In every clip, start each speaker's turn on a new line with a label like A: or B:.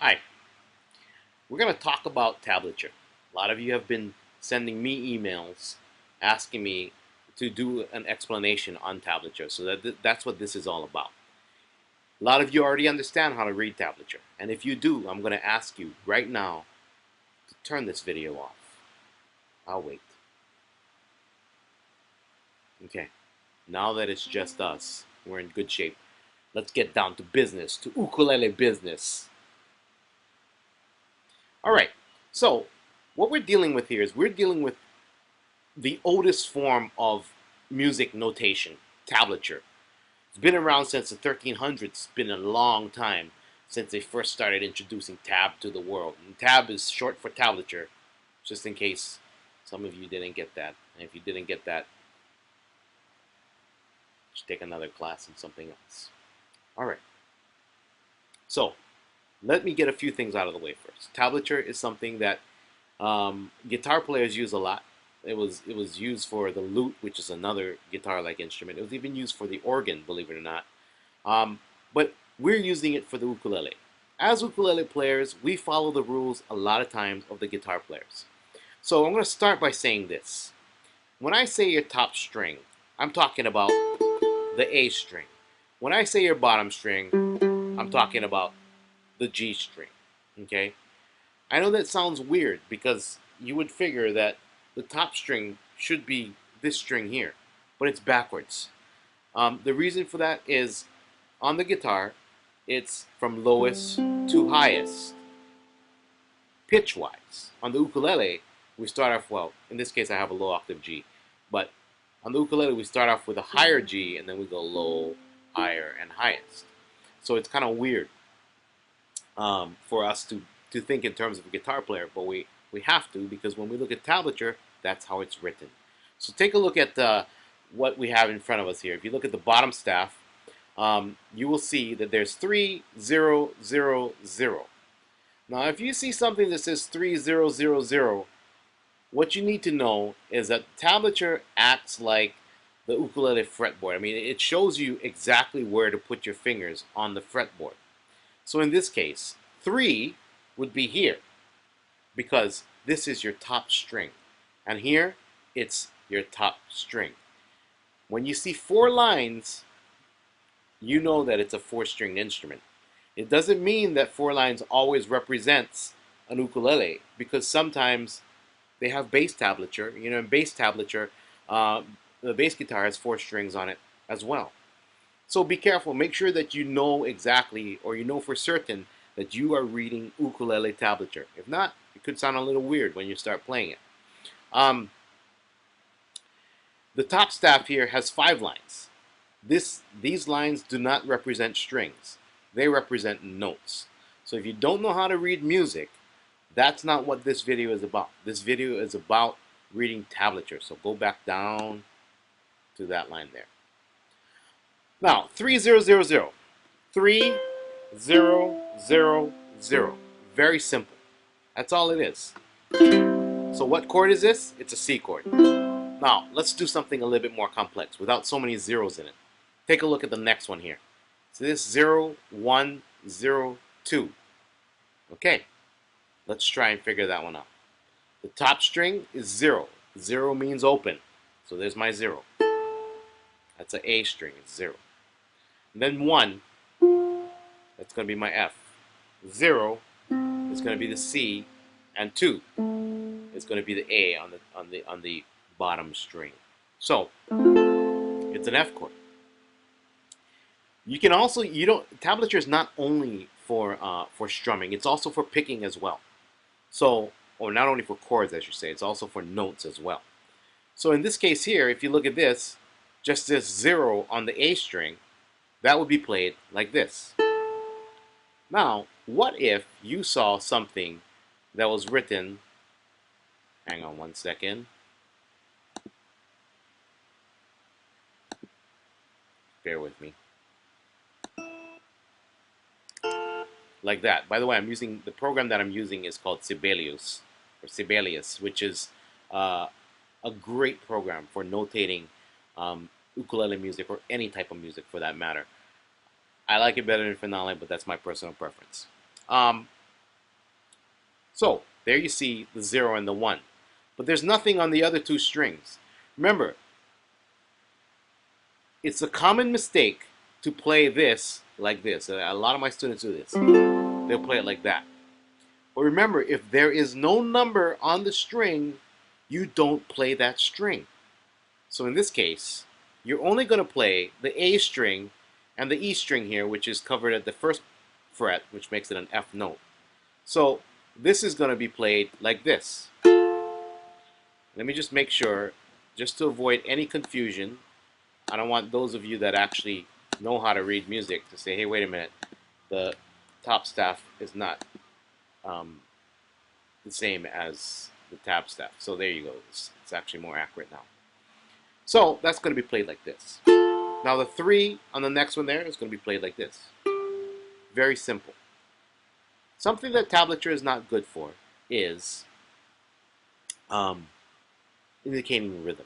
A: Hi, we're going to talk about Tablature. A lot of you have been sending me emails asking me to do an explanation on Tablature, so that's what this is all about. A lot of you already understand how to read Tablature, and if you do, I'm going to ask you right now to turn this video off. I'll wait. Okay, now that it's just us, we're in good shape. Let's get down to business, to ukulele business. All right, so what we're dealing with here is we're dealing with the oldest form of music notation, tablature. It's been around since the 1300s. It's been a long time since they first started introducing tab to the world. And tab is short for tablature, just in case some of you didn't get that. And if you didn't get that, just take another class in something else. All right. So let me get a few things out of the way first. Tablature is something that guitar players use a lot. It was used for the lute, which is another guitar-like instrument. It was even used for the organ, believe it or not. But we're using it for the ukulele. As ukulele players, we follow the rules a lot of times of the guitar players. So I'm going to start by saying this. When I say your top string, I'm talking about the A string. When I say your bottom string, I'm talking about the G string. Okay? I know that sounds weird because you would figure that the top string should be this string here, but it's backwards. The reason for that is on the guitar, it's from lowest to highest, pitch-wise. On the ukulele, we start off, well, in this case I have a low octave G, but on the ukulele we start off with a higher G and then we go low, higher, and highest. So it's kind of weird for us to think in terms of a guitar player, but we have to, because when we look at tablature, that's how it's written. So take a look at what we have in front of us here. If you look at the bottom staff, you will see that there's 3, 0, 0, 0. Now if you see something that says 3, 0, 0, 0, what you need to know is that tablature acts like the ukulele fretboard. I mean, it shows you exactly where to put your fingers on the fretboard. So in this case, 3 would be here, because this is your top string. And here, it's your top string. When you see 4 lines, you know that it's a 4-stringed instrument. It doesn't mean that 4 lines always represents an ukulele, because sometimes they have bass tablature. You know, in bass tablature, the bass guitar has 4 strings on it as well. So be careful. Make sure that you know exactly, or you know for certain, that you are reading ukulele tablature. If not, it could sound a little weird when you start playing it. The top staff here has 5 lines. These lines do not represent strings. They represent notes. So if you don't know how to read music, that's not what this video is about. This video is about reading tablature. So go back down to that line there. Now, 3, 0, 0, 0. 3, 0, 0, 0. Very simple. That's all it is. So what chord is this? It's a C chord. Now, let's do something a little bit more complex without so many zeros in it. Take a look at the next one here. So this 0, 1, 0, 2. Okay, let's try and figure that one out. The top string is 0. 0 means open. So there's my 0. That's an A string, it's 0. And then 1, that's going to be my F. 0 is going to be the C, and 2 is going to be the A on the bottom string. So it's an F chord. You can also, tablature is not only for strumming, it's also for picking as well. So, or not only for chords, I should say, it's also for notes as well. So in this case here, if you look at this, just this 0 on the A string, that would be played like this. Now, what if you saw something that was written, hang on one second, bear with me, like that. By the way, the program that I'm using is called Sibelius, which is a great program for notating ukulele music, or any type of music for that matter. I like it better than Finale, but that's my personal preference. So there you see the 0 and the 1. But there's nothing on the other two strings. Remember, it's a common mistake to play this like this. A lot of my students do this. They'll play it like that. But remember, if there is no number on the string, you don't play that string. So in this case, you're only going to play the A string and the E string here, which is covered at the first fret, which makes it an F note. So this is going to be played like this. Let me just make sure, just to avoid any confusion. I don't want those of you that actually know how to read music to say, hey, wait a minute, the top staff is not the same as the tab staff. So there you go. It's actually more accurate now. So that's going to be played like this. Now the 3 on the next one there is going to be played like this. Very simple. Something that tablature is not good for is indicating rhythm.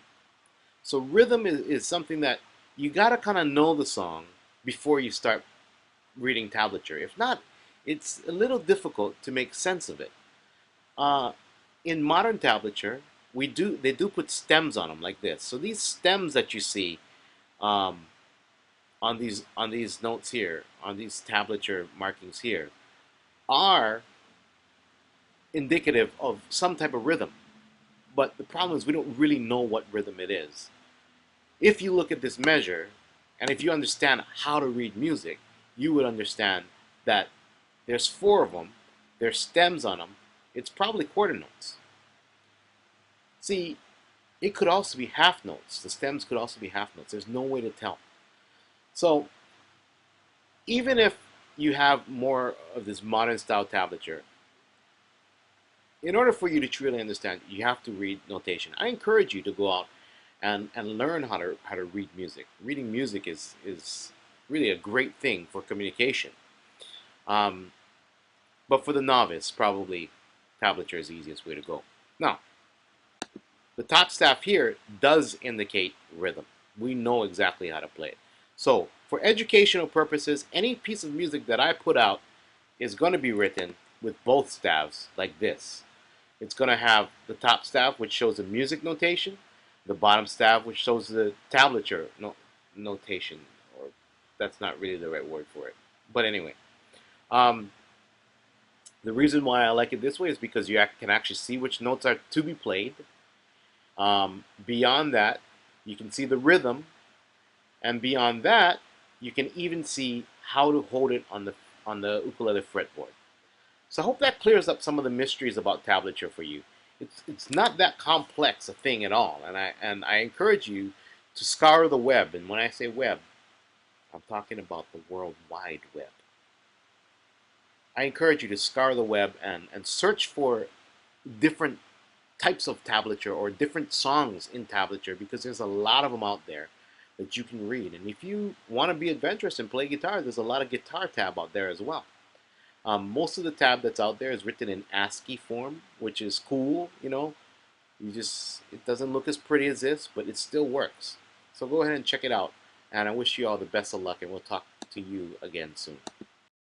A: So rhythm is something that you got to kind of know the song before you start reading tablature. If not, it's a little difficult to make sense of it. In modern tablature, they do put stems on them like this. So these stems that you see on these notes here, on these tablature markings here, are indicative of some type of rhythm. But the problem is we don't really know what rhythm it is. If you look at this measure, and if you understand how to read music, you would understand that there's 4 of them, there's stems on them, it's probably quarter notes. See, it could also be half notes. The stems could also be half notes. There's no way to tell. So even if you have more of this modern style tablature, in order for you to truly understand, you have to read notation. I encourage you to go out and learn how to read music. Reading music is really a great thing for communication. But for the novice, probably tablature is the easiest way to go. Now, the top staff here does indicate rhythm. We know exactly how to play it. So for educational purposes, any piece of music that I put out is going to be written with both staves like this. It's going to have the top staff, which shows the music notation, the bottom staff, which shows the tablature notation, or that's not really the right word for it. But anyway, the reason why I like it this way is because you can actually see which notes are to be played. Beyond that, you can see the rhythm, and beyond that, you can even see how to hold it on the ukulele fretboard. So I hope that clears up some of the mysteries about tablature for you. It's not that complex a thing at all, and I encourage you to scour the web. And when I say web, I'm talking about the World Wide Web. I encourage you to scour the web and search for different types of tablature or different songs in tablature, because there's a lot of them out there that you can read. And if you want to be adventurous and play guitar, there's a lot of guitar tab out there as well. Most of the tab that's out there is written in ASCII form, which is cool, you know. It doesn't look as pretty as this, but it still works. So go ahead and check it out. And I wish you all the best of luck, and we'll talk to you again soon.